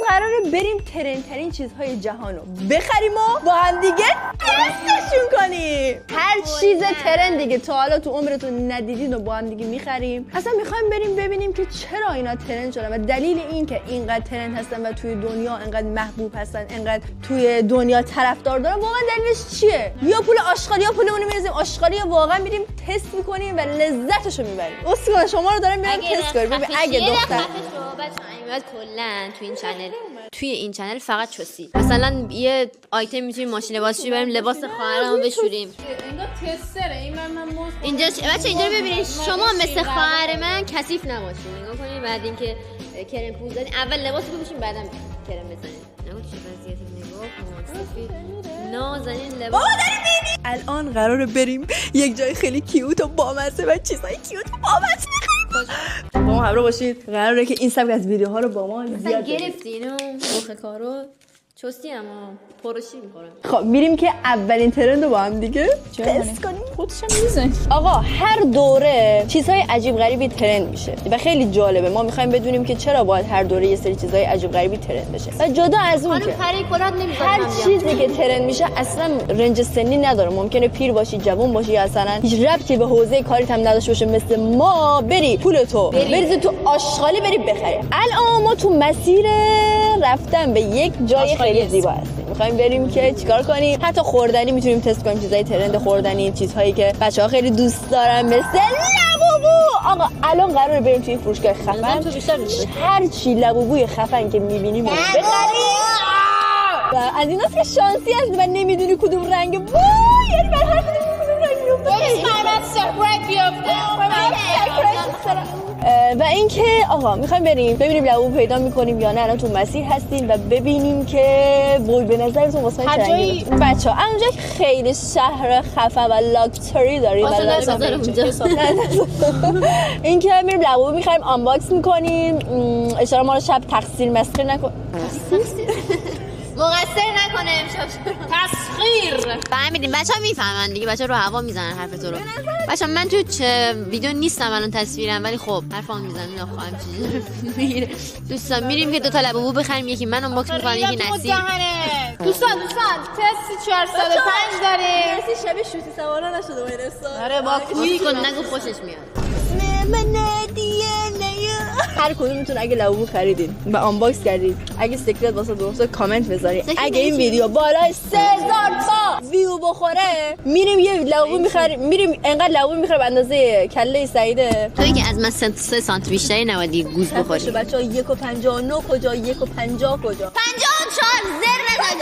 قراره بریم ترندترین چیزهای جهان رو بخریم و با هم دیگه تستشون کنیم. هر چیز ترندی که تا حالا تو عمرتون ندیدین و با هم دیگه میخریم. اصلا میخوایم بریم ببینیم که چرا اینا ترند شدن و دلیل این که اینقدر ترند هستن و توی دنیا اینقدر محبوب هستن، اینقدر توی دنیا طرفدار دارن، واقعا دلیلش چیه؟ یا پول آشغالی یا پولمون رو می‌ریزیم آشغالی یا واقعا میریم تست میکنیم و لذتشو میبریم. اسکو شما رو دارم میرم تست کنیم. ببین اگه دختر کلا توی این چنل فقط چوسی، مثلا یه آیتم میتونیم ماشین لباسشویی بریم لباس خواهرمون بشوریم. اینجا تستره. این من اینجا بچه اینجا رو ببینید. شما مثل خواهر من کثیف نباشید. نگاه کنید بعد اینکه کرم پوز زدین اول لباس بپوشین بعدم کرم بزنید. نگاه چه وضعیت نگاه کن. نازنین لباس. بابا داریم میبینی. الان قراره بریم یک جای خیلی کیوت و بامزه و چیزای کیوت و بامزه بخریم. با ما همراه باشید. قراره که این سبک از ویدیوها رو با ما زیاد گرفتین و مخ کارو چوستی اما پروشی میخورن. خب میریم که اولین ترند رو با هم دیگه تست کنیم. خودشم میزنی. آقا هر دوره چیزهای عجیب غریبی ترند میشه و خیلی جالبه. ما میخوایم بدونیم که چرا باید هر دوره یه سری چیزهای عجیب غریبی ترند بشه. و جدا از اون که هر چیزی که ترند میشه اصلا رنج سنی نداره. ممکنه پیر باشی، جوان باشی، یا اصلا هیچ ربطی به حوزه کاریت هم نداشته باشه. مثل ما بری پولتو بریزی تو آشغالی بری بخری. الان ما تو مسیر رفتن به یک جای خیلی زیبا هستیم. میخوایم بریم که چیکار کنیم. حتی خوردنی میتونیم تست کنیم. چیزای ترند خوردنی، چیزهایی که بچه‌ها خیلی دوست دارن مثل لبوبو. آقا الان قراره بریم توی فروشگاه خفن. هر چی لبوبوی خفن که میبینیم بخریم. و از ایناست که شانسی هست و نمیدونی کدوم رنگه. وای یعنی من هر کدوم رنگی و اینکه آقا میخوایم بریم ببینیم لبوبو پیدا میکنیم یا نه. الان تو مسیر هستیم و ببینیم که وای به نظرتون واسه من چه رنگی بچه‌ها اونجا خیلی شهر خفن و لاکچری داریم. اینکه میریم لبوبو میخریم آنباکس میکنیم. اشاره ما رو شب تقصیر مسخیر نکن. مقصر نکنه امشب تسخیر. فهمیدین بچه‌ها میفهمن دیگه. بچه‌ها رو هوا میزنن حرف تو رو. بچه‌ها من تو ویدیو نیستم الان تصویرم ولی خب حرفام میزنن. خواهم چیزی دوستان میریم که دو تا لبوبو بخریم. یکی من اون باکس می‌کنم یکی نصیر. دوستان تست 405 داریم. مرسی شب شوتی سوارا نشده اون حساب. آره با کوی کن نگو خوشش میاد. هر کدومتون اگه لبوبو خریدین و آنباکس کردید اگه سیکرت واسه دوستا کامنت بذارید. اگه این ویدیو بالای 3000 تا ویو بخوره میریم یه لبوبو میخریم. میریم انقدر لبوبو میخریم اندازه کله سعیده. تویی که از من 3 سانتی بیشتری نبودی گوز بخوری. بچه‌ها 1.59 کجا 1.50 کجا 54 زر نزن.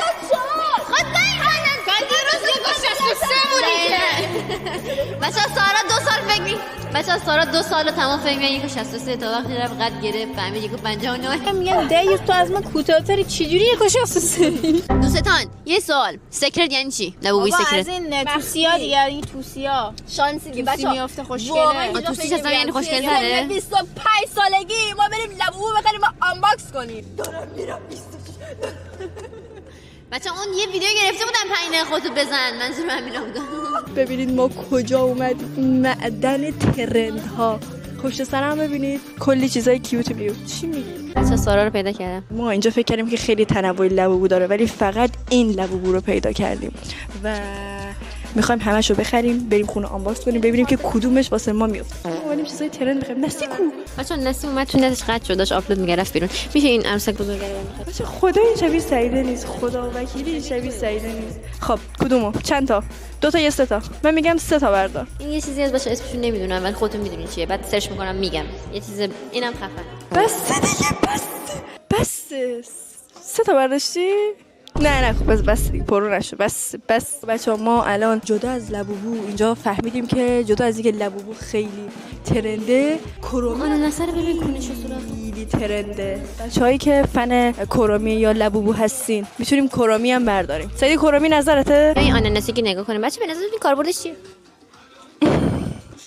خود بایدن دیروز 1.63 بودی. بچه‌ها سارا 2 سال فکر می بچه‌ها سارا 2 سال تمام فکر می 1.63 تا وقتی رفت قد گرفت فهمید 1.59. میگم دیوز تو از من کوتاه‌تری چجوری 1.63؟ دوستان یه سوال سیکرت یعنی چی؟ لبوبوی سیکرت از این توسیا دیگه. این توسیا شانسی که بچه‌ها میافته خوشگله. توسیش اصلا یعنی خوشگل‌تره. 25 سالگی ما بریم لبوبو بخریم و آنباکس کنیم. دارم میرم 26. بچه اون یه ویدیو گرفته بودم 5 دقیقه خودتو بزن. منظور همینا بود. ببینید ما کجا اومدیم. معدن ترندها. پشت سرم ببینید کلی چیزای کیوت بیو. چی میگی؟ بچه سارا رو پیدا کردم. ما اینجا فکر کردیم که خیلی تنوع لبوبو داره ولی فقط این لبوبو رو پیدا کردیم و میخوایم همش رو بخریم بریم خونه آنباکس کنیم ببینیم که کدومش واسه ما میاد. اومدیم چیزای ترند بخریم. نسی کو بچه نسی اومد تو نتش قطع شد داشت آپلود می‌کرد رفت بیرون. میشه این عروسک بزرگه رو بخریم؟ بچه خدا این شبیه سعیده نیست. خدا وکیلی این شبیه سعیده نیست. خب کدومو؟ چند تا؟ 2 تا یا 3 تا؟ من میگم 3 تا بردار. این یه چیزی از بچه اسمشو نمیدونم ولی خودتون میدونین چیه. بعد سرچ میکنم میگم. یه چیز اینم خفن. بس دیگه بس 3 تا برداشتی؟ نه خب بس دیگه پرو نشو. بس بچه‌ها ما الان جدا از لبوبو اینجا فهمیدیم که جدا از اینکه لبوبو خیلی ترنده کرومی نصر ببین کونشو سوراخ خیلی ترنده. بچه‌هایی که فن کرومی یا لبوبو هستین میتونیم کرومی هم برداریم. سعید کرومی نظرته؟ این آناناسی که نگاه کنیم بچه به نظرتون کاربردش چیه؟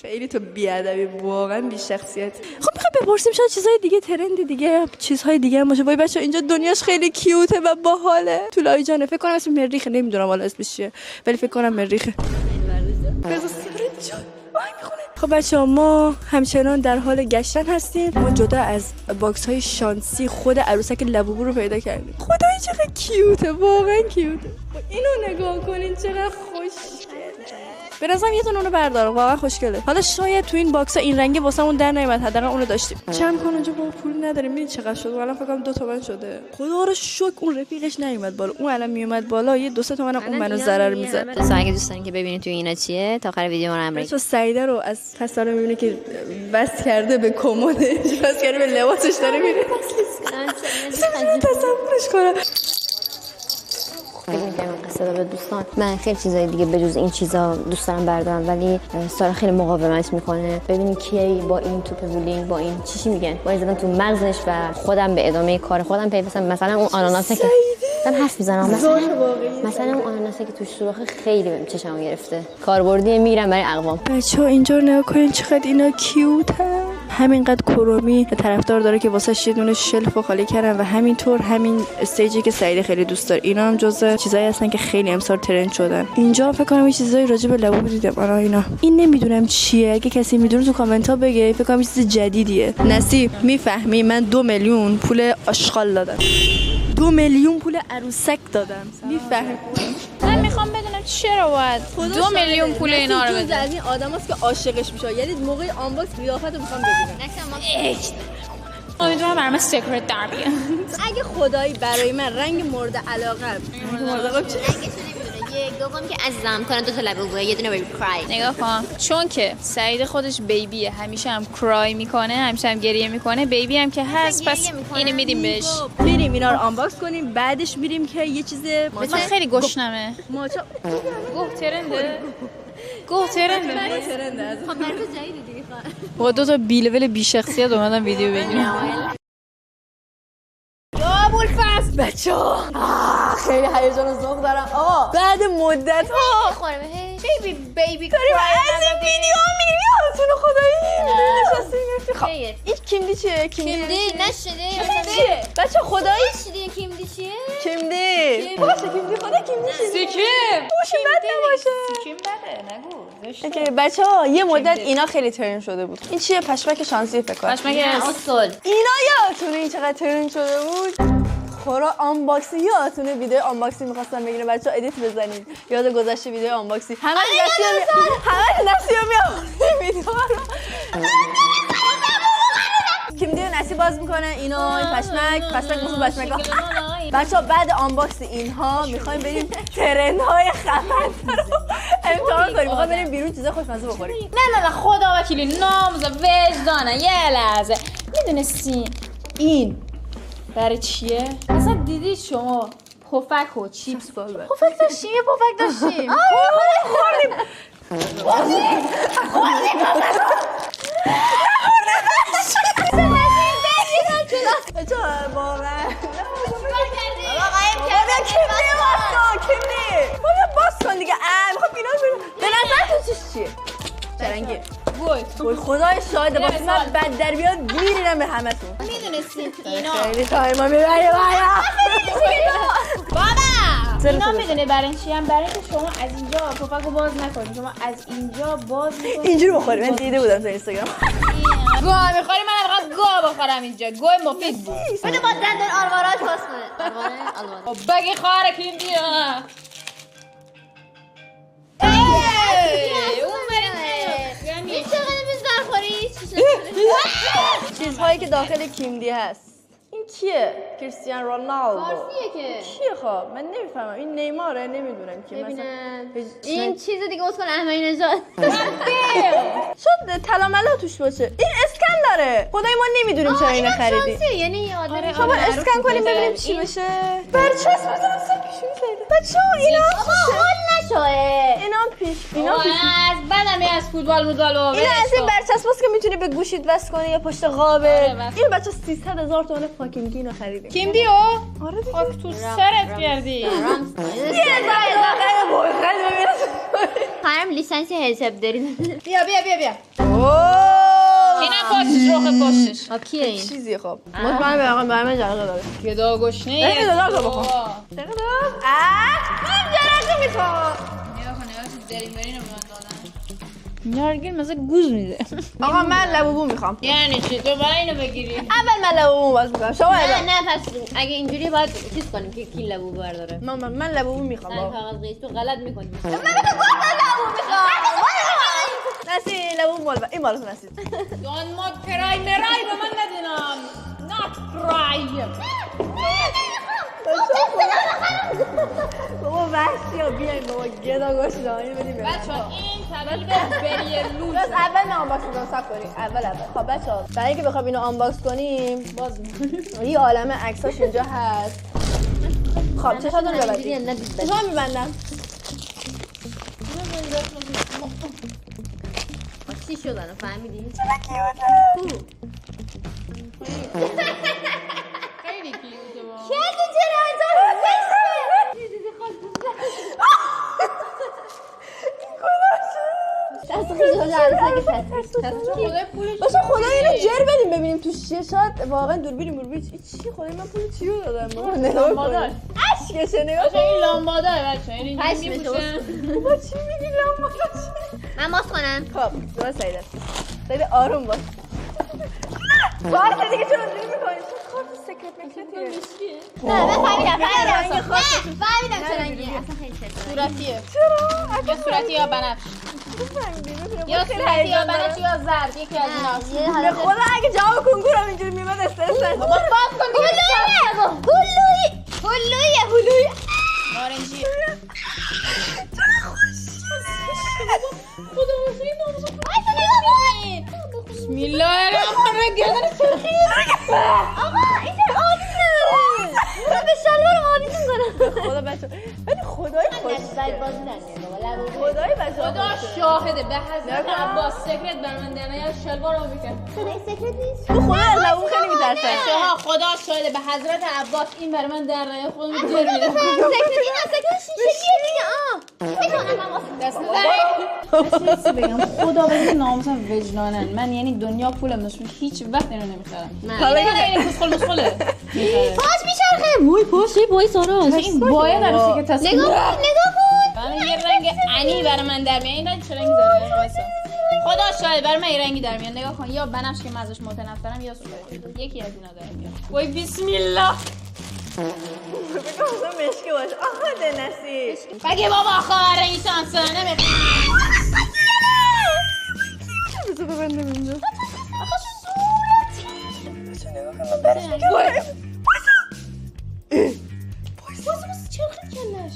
خیلی تو بیادبی واقعا بی شخصیت. خب میخوام بپرسیم شاید چیزهای دیگه ترند دیگه چیزهای دیگه هم باشه. وای بچه اینجا دنیاش خیلی کیوته و باحاله. طولایی جانه فکر کنم اسم مریخ نمیدونم والا اسمش چیه ولی فکر کنم مریخه. خب بچه‌ها ما همچنان در حال گشتن هستیم. ما جدا از باکس های شانسی خود عروسک لبوبو رو پیدا کردیم. خدای چقدر کیوته، واقعا کیوته. اینو نگاه کنین چقدر خوشگله. به نظرم یه دونه اونو بردارم، واقعا خوشگله. حالا شاید تو این باکس ها این رنگی واسمون در نیومد، حداقل اونو داشتیم. چند کن اونجا با پول نداریم. ببین چقدر شد. الان فکر کنم 2 تومن شده. خدا رو شکر اون رفیقش نیومد بالا. اون الان میومد بالا یه 2-3 تومن اون منو ضرر میزد. دوستان اگه دوست دارین که ببینید تو اینا چیه تا آخر ویدیو ما رو همراهی تو سعیده رو از تصاویر میبینه که بس کرده به کمدش، بس کرده به لباسش داره میره. تصورش کنم. فکر می‌کنم قصه به دوستان من خیلی چیزای دیگه بجز این چیزا دوست دارم بردارم، ولی سارا خیلی مقاومت میکنه. ببینید کی با این توپ بولینگ با این چی میگن با زدن تو مغزش و خودم به ادامه کار خودم پیوستم. مثلا اون آناناسه که من حرف میزنم، مثلا اون آناناسه که توش سوراخه خیلی بهم چشمو گرفته. کاربردی میگیرم برای اقوام. بچه‌ها اینجا نگاه کنین چقدر اینا کیوتن. همینقدر کرومی طرفدار داره که واسه یه دونه شلف خالی کردن و همینطور همین استیجی که سعید خیلی دوست داره. اینا هم جزء چیزایی هستن که خیلی امسال ترند شدن. اینجا فکر کنم یه چیزایی راجع به لبوب دیدم. آره اینا. این نمیدونم چیه. اگه کسی میدونه تو کامنت ها بگه. فکر کنم یه چیز جدیدیه. نصیب میفهمی من 2 میلیون پول آشغال دادم. 2 میلیون پول عروسک دادم. میفهمی؟ من میخوام بدونم چرا باید 2 میلیون پول اینا رو بده. از این آدماست که عاشقش میشه. یعنی موقع آنباکس قیافتو میخوام ببینم. امیدوارم برام سیکرت در بیاد. اگه خدایی برای من رنگ مورد علاقه یه دوم که عزیزم کنن 2 تا لبوبه یه دونه بیبی کرای. نگاه کن چون که سعید خودش بیبیه، همیشه هم کرای میکنه، همیشه هم گریه میکنه، بیبی هم که هست، پس اینو میدیم بهش. میریم اینا رو آنباکس کنیم، بعدش میریم که یه چیز من خیلی گشنمه. ماچا گوه ترنده. گوه ترنده. خب برای تو جدیده دیگه. با 2 تا بی لول بی شخصیت اومدم ویدیو بگیرم. ابوالفضل بچه‌ها خیلی هیجان و ذوق دارم. آقا بعد مدت ها بیبی داریم از این ویدیو میلیاتون خدایی نشستیم میفتی. خب این کیمدی چیه؟ کیمدی نشده چیه؟ بچه خدایی نشده کیمدی چیه؟ کیمدی باشه کیمدی خدا کیمدی چیه؟ سیکیم باشه بد نباشه. سیکیم بده نگو. اوکی بچه‌ها یه مدت اینا خیلی ترند شده بود. این چیه؟ پشمک شانسی فکر کنم. پشمک اصل اینا یادتونه این چقدر ترند شده بود؟ خورا آنباکسی یادتونه ویدیو آنباکسی می‌خواستم بگیرم بچه‌ها ادیت بزنید. یاد گذشته ویدیو آنباکسی. همه نسیو میام ویدیو رو. کیمدی و نسی باز میکنه اینا این پشمک موسو پشمک. بچه‌ها بعد آنباکس اینها می‌خوایم بریم ترندهای خفن رو امتحان کنیم. می‌خوایم بریم بیرون چیزا خوشمزه بخوریم. نه خدا وکیلی نامزا وجدانه. یه لحظه میدونستی این برای چیه؟ اصلا دیدید شما پفک و چیپس پفک داشتیم یه پفک داشتیم خوردیم بچه‌ها واقعا باز کن دیگه. میخوام اینا به نظر تو چیه؟ چرنگی وای خدای شاهده واسه من بد در بیاد گیرینم به همتون. میدونستید اینا خیلی تایما میبره بالا بابا اینا میدونه برای چی هم؟ برای که شما از اینجا پفک رو باز نکنید، شما از اینجا باز میکنید اینجوری بخوری. من دیده بودم تو اینستاگرام گوه میخوری. من هم گوه بخورم اینجا. گوه مفید بود. بده با دندان آروارات باز کنه. آرواره بگی خاره کیم بیا این چقدر بیزار خوری؟ چیزهایی که داخل کیمدی هست. این کیه؟ کریستیان رونالدو. فارسیه که کیه خب؟ من نمیفهمم. این نیماره نمیدونم که ببینم این چیز دیگه اسکن احمدی نژاد شد تلاملا توش باشه. این اسکن داره. خدای ما نمیدونیم چرا اینو خریدی. یعنی یه آدمی خب اسکن کنیم ببینیم چی بشه. برچسب بزنم سر پیشونی خریده. بچه‌ها اینا حال نشوه. اینا پیش از بدمی از فوتبال مودالو. اینا از این برچسباست که میتونی به گوشیت وصل کنی یا پشت قابه. این بچه 300,000 تومان فاکینگ اینو خریده. کیم دیو؟ آره دیگه. خاک تو سرت کردی. یه زایده خواهرم لیسانس حساب دارید. بیا اینم پشتش روخ پشتش. کیه این؟ چیزیه خب مطمئن به آقا من جرقه داره. گدا گشنه بگه دلار تو بخون. جرقه دار؟ من جرقه میخوام. نگاه کن دریمبرین رو من دادن. نارگیل مثلا گوز میده. آقا من لبوبو میخوام. یعنی چی تو برای اینو بگیری؟ اول من لبوبو باز میکنم. شما نه پس اگه اینجوری باید چیز کنیم که کی لبوبو برداره. من لبوبو میخوام. من کاغذ قیس تو غلط میکنی. من لبوبو میخوام. نسی لبوبو مال این مال نسی. دان ما کرای مرای به من ندینم. نه کرای. بابا وحشی ها بیاین بابا گدا گوش دانی بدیم بچه‌ها این تبدیل به بریلوز. بس اول نه آنباکس کنیم صبر کنیم اول خب بچه‌ها برای اینکه بخوام اینو آنباکس کنیم باز یه عالمه عکساش اینجا هست. خب چشاتون رو ببندید. چشام میبندم. چی شدن فهمیدی؟ خیلی کیوته با. کسی چرا انجام دست خیلی باشه خدا اینو جر بدیم ببینیم تو چیه. شاید واقعا دوربین چی خدای من پول چیو دادم بابا نگاه کن اشکشه نگاه کن. این لامباده بچه‌ها این پشمش میپوشن. بابا چی میگی لامباده؟ من باز کنم. خب درست سعید سعید آروم باش. باشه دیگه چرا اینجوری می‌کنی؟ خب سکرت مکرتیه. نه من فهمیدم چرا اینجوری اصلا خیلی صورتیه. چرا؟ یا صورتی یا بنفش. یا صورتی یا بنفش یا زرد یکی از ایناست. به خدا اگه جواب کنکورم اینجوری میمد استرس نکنم. بابا باز کن هلویه نارنجی. بسم الله الرحمن الرحیم. آقا این چرا آبی نداره؟ من به شلوار آویزون کنم. خدا بچه ولی خدای خوشگل خدای بچه خدا شاهده به حضرت عباس سکرت بر من در نیاد شلوار آبی کرد. سکرت نیست. تو خدا از لبون خیلی میترسن. بچه‌ها خدا شاهده به حضرت عباس این بر من در نیاد خودم جر میدم. سکرت شیشه‌ایه دیگه دست چیزی بگم خدا بگه ناموسم وجدانن من یعنی دنیا پولم نشون هیچ وقت اینو نمیخرم. حالا این کسخل مسخله میخره. پاش میچرخه. وای پاش وای سارا. این باید درسته که تصمیم نگاه کن. من یه رنگ انی برای من در میاد. این رنگ چه رنگی داره؟ وایسا. خدا شاید برای من این رنگی در میاد. نگاه کن یا بنفش که من ازش متنفرم یا صورتی. یکی از اینا داره میاد. وای بسم الله. بگم مشکی باش. آها دنسی. بگی بابا خواهر این شانسه نمیخوام. بذار ببندم اینجا. آخه صورتی. چه نگاه کنم برش وایسا بس چرخید کلش.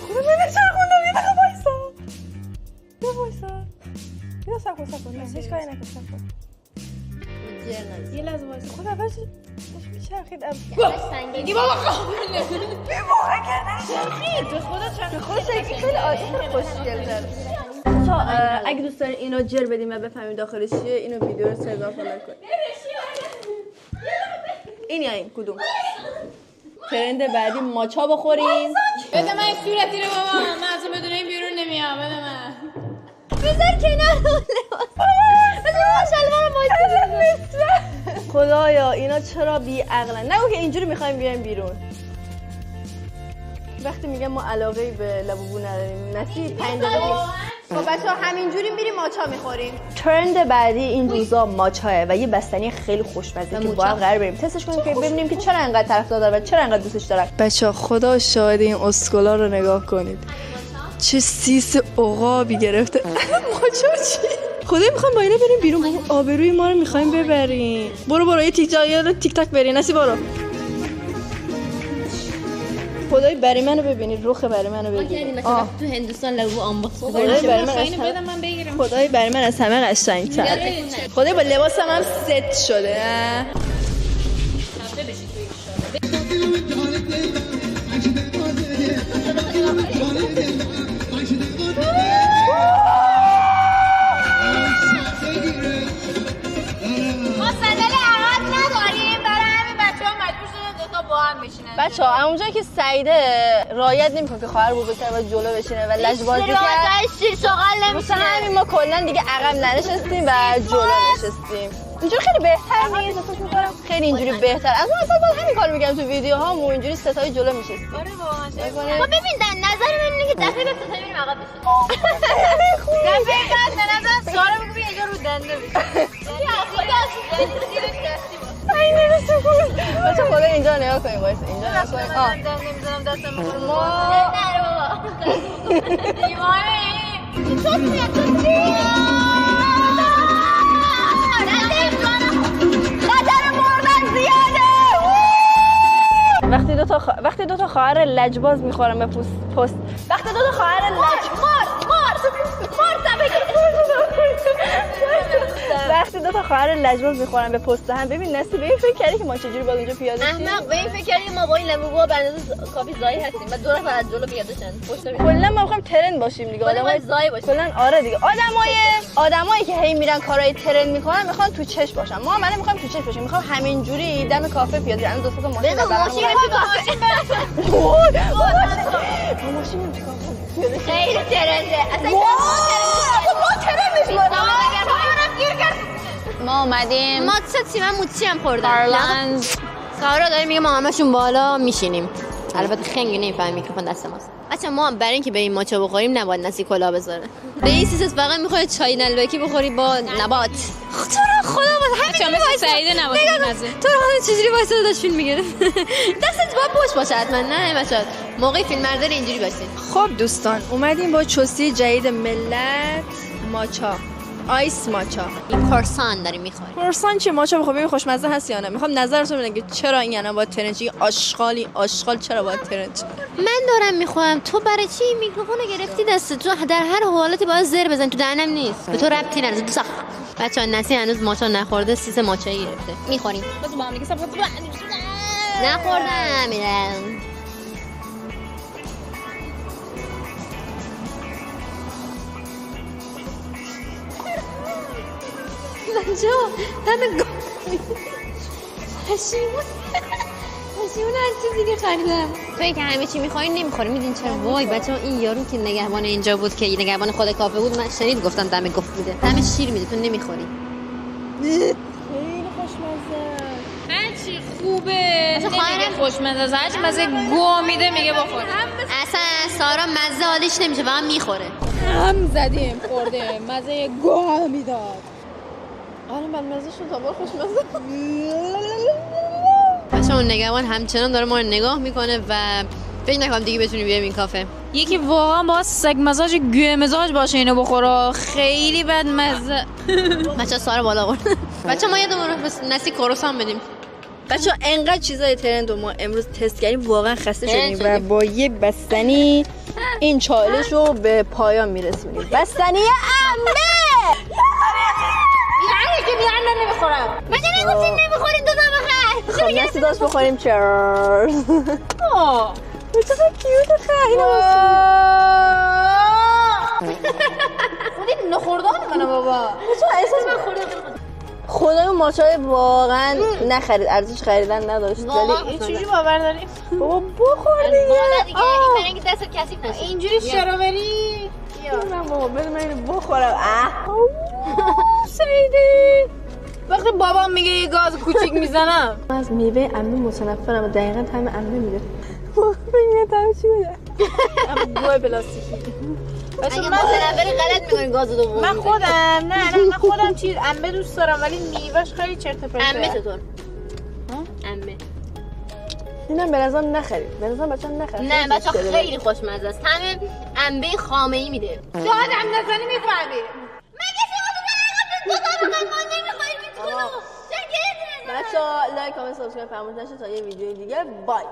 خدا من چرخوندم یه دقیقه وایسا. یه وایسا. یه سکو نه هیچ کاری نکن سکو. یه لحظه وایسا. خدا اولش میچرخید بگی بابا خواهر بیماره کردن چرخید به خدا چرخید خدا چرخید خیلی آدم خوشگل داره. اگه دوست دارین اینو جر بدیم و بفهمید داخلش چیه اینو ویدیو رو 3000 فالو کنید. این یا این کدوم؟ ترند بعدی ماچا بخوریم. بده من این صورتی رو بابا من اصلا بدون این بیرون نمیام. بده من بذار کنار اون لباس. بذار من شلوار وایسی. خدایا اینا چرا بی عقلن؟ نگو که اینجوری میخوایم بیایم بیرون. وقتی میگم ما علاقه‌ای به لبوبو نداریم نسی 5 دقیقه خب بچه‌ها همینجوری میریم ماچا میخوریم. ترند بعدی این روزا ماچاه و یه بستنی خیلی خوشمزه که باید قرار بریم تستش کنیم که ببینیم که چرا انقدر طرفدار داره و چرا انقدر دوستش دارن. بچه‌ها خدا شاهد این اسکولا رو نگاه کنید. چه سیس عقابی گرفته. ماچا چی؟ خدای میخوام با اینا بریم بیرون. آبروی ما رو میخوایم ببریم. برو یه تیک تاک بریم نسی برو. خدای برای منو ببینید رخ برای منو ببینید. تو هندوستان لبو آنباکس خدای برای من اینو بدم من بگیرم. خدای برای من از همه قشنگ‌تر. خدای با لباسم هم ست شده. ما صندلی عقب نداریم برای همین بچه‌ها مجبور شدن دو تا با هم بشینن. بچه‌ها اونجایی که سعیده رعایت نمی‌کنه که خواهر بزرگتر باید جلو بشینه و لجبازی کرد. شیر شغل واسه همین ما کلا دیگه عقب ننشستیم و جلو نشستیم. اینجوری خیلی بهتر نیست احساس می‌کنم خیلی اینجوری بهتر. از اون اصلا باید همین کارو می‌کردم تو ویدیوهام و اینجوری ستای جلو می‌شستیم. آره واقعا. خب ببین نظر من اینه که دفعه بعد ستای بریم عقب بشیم. دفعه بعد به نظر سارا میگه بیا اینجا رو دنده بشیم. بچه خدا اینجا رو نگاه کنیم وایس اینجا نگاه کنیم من دم نمی‌ذارم دستم رو ما نه بابا دیوانه تو چی وقتی دو تا خواهر لجباز میخورن به پست وقتی دو تا خواهر وقتی دو تا خواهر لجباز میخورن به پست هم ببین نسی به این فکر کردی که ما چجوری باید اونجا پیاده شیم احمق به این فکر کردی ما با این لمبو به اندازه کافی زایی هستیم و دو نفر از جلو پیاده شن پشت کلا ما میخوایم ترند باشیم دیگه آدمای زایی باشیم کلا آره دیگه آدمایی که هی میرن کارهای ترند میکنن میخوان تو چش باشن ما عملا میخوایم تو چش باشیم میخوام همینجوری دم کافه پیاده الان دو تا ماشین ماشین خیلی ترنده اصلا ما اومدیم ما تیم موچی هم خوردن سارا داره میگه ما همشون بالا میشینیم البته خنگی نمیفهم میکروفون دست ماست بچه ما برای اینکه بریم ماچا بخوریم نباید نسی کلا بذاره به این سیست فقط میخواد چای نلبکی بخوری با نبات تو رو خدا بود همین مثل سعیده نبات مزه تو رو خدا چجوری واسه داشت فیلم میگرفت دستت با پشت باشه حتما نه بچه‌ها موقع فیلم برداری اینجوری باشین خب دوستان اومدیم با چوسی جدید ملت ماچا آیس ماچا این کورسان داریم میخوریم کورسان چه ماچا بخوریم خوشمزه هست یا نه میخوام نظرتون بدین که چرا این یعنی با ترنچی آشغال چرا با ترنچ من دارم میخوام تو برای چی میکروفون گرفتی دست تو در هر حالتی باید زر بزن تو دهنم نیست به تو ربطی نداره تو سخت بچه‌ها نسی هنوز ماچا نخورده سیس ماچایی گرفته میخوریم بس با هم دیگه سب نخوردم میرم بچه ها دم پشیمون هر چیزی که خریدم توی که همه چی میخوایی نمیخوری میدین چرا وای بچه ها این یارو که نگهبان اینجا بود که نگهبان خود کافه بود من شنید گفتم دم گفت بوده دم شیر میده تو نمیخوری خیلی خوشمزه هرچی خوبه نمیگه خوشمزه است هرچی مزه گو میده میگه بخور اصلا سارا مزه حالش نمیشه فقط میخوره هم زدیم خورده مزه گو میداد آره من مزه شد تا بار خوشمزه بچه اون نگهبان همچنان داره ما رو نگاه میکنه و فکر نکنم دیگه بتونیم بیایم این کافه یکی واقعا با سگ مزاج گوه مزاج باشه اینو بخوره خیلی بد مزه بچه سارا بالا برد بچه ما یادمون رو بس نسی کروسان بدیم بچه انقدر چیزای ترند و ما امروز تست کردیم واقعا خسته شدیم و با یه بستنی این چالش رو به پایان میرسونیم بستنی عمه یعنی که بیان نمیخورم من نمیگفتین نمیخورین دو تا بخیر خب نسی داشت بخوریم چرز چقدر کیوت خیلی خودی نخوردان کنه بابا بچه احساس من خدای ماچای واقعا نخرید ارزش خریدن نداشت ولی چجوری باور داریم بابا بخور دیگه این برنگی دست کثیف نشه اینجوری شروری من بابا بده من اینو بخورم سیدی وقتی بابام میگه یه گاز کوچیک میزنم من از میوه عمه متنفرم و دقیقا طعم عمه میده بگه طعم چی میده گوه پلاستیکی اگه متنفری غلط میکنی گاز دوم من خودم نه من خودم چیز عمه دوست دارم ولی میوهش خیلی چرت و پرته عمه چطور عمه اینم به نظرم نخرید به نظرم بچه‌ها نخرید نه بچه خیلی خوشمزه است همه انبه خامه‌ای میده تو آدم نزنی میفهمی مگه شما دو تا ما نمیخوریم بچه‌ها لایک کامنت سابسکرایب فراموش نشه تا یه ویدیو دیگه بای